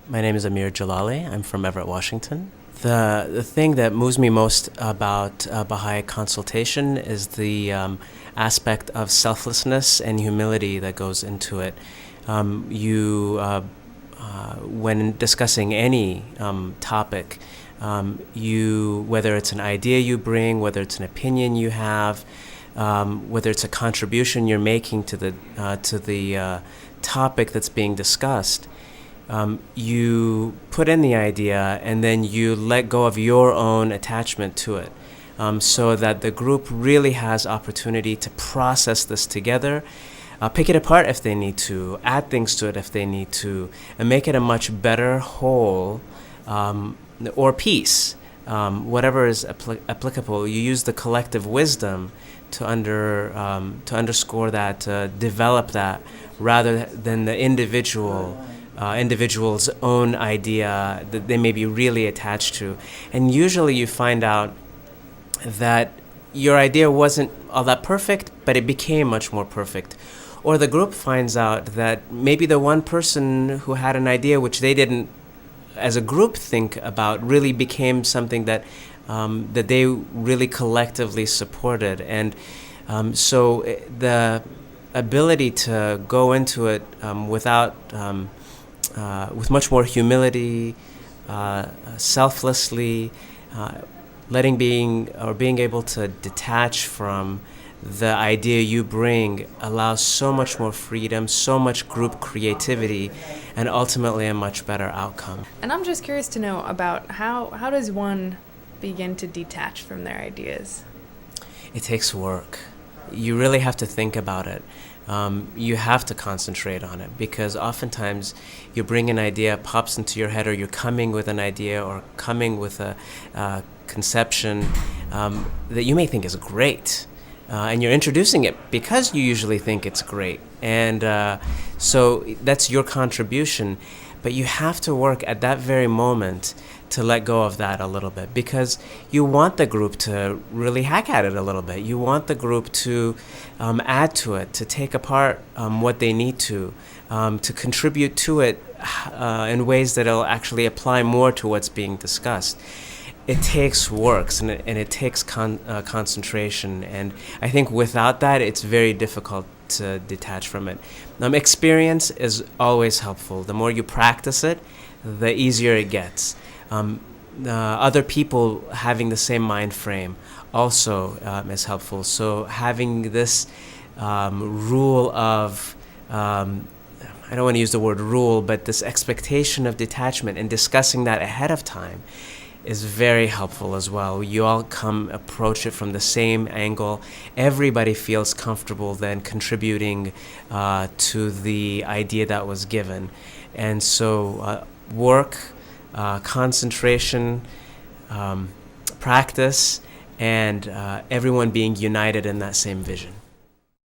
My name is Amir Jalali. I'm from Everett, Washington. The thing that moves me most about Baha'i consultation is the aspect of selflessness and humility that goes into it. When discussing any topic, whether it's an idea you bring, whether it's an opinion you have, whether it's a contribution you're making to the topic that's being discussed, you put in the idea and then you let go of your own attachment to it, so that the group really has opportunity to process this together, pick it apart if they need to, add things to it if they need to, and make it a much better whole or piece, whatever is applicable. You use the collective wisdom to underscore that, to develop that, rather than the individual's own idea that they may be really attached to. And usually you find out that your idea wasn't all that perfect, but it became much more perfect. Or the group finds out that maybe the one person who had an idea which they didn't, as a group, think about really became something that they really collectively supported. And so the ability to go into it with much more humility, selflessly, being able to detach from the idea you bring, allows so much more freedom, so much group creativity, and ultimately a much better outcome. And I'm just curious to know about how does one begin to detach from their ideas? It takes work. You really have to think about it. You have to concentrate on it, because oftentimes you bring an idea, pops into your head, or you're coming with an idea or coming with a conception that you may think is great. And you're introducing it because you usually think it's great. And so that's your contribution. But you have to work at that very moment to let go of that a little bit, because you want the group to really hack at it a little bit. You want the group to add to it, to take apart what they need to contribute to it in ways that will actually apply more to what's being discussed. It takes work, and it takes concentration, and I think without that, it's very difficult to detach from it. Experience is always helpful. The more you practice it, the easier it gets. Other people having the same mind frame also is helpful. So having this rule of, I don't want to use the word rule, but this expectation of detachment and discussing that ahead of time is very helpful as well. You all approach it from the same angle. Everybody feels comfortable then contributing to the idea that was given. And so work, concentration, practice, and everyone being united in that same vision.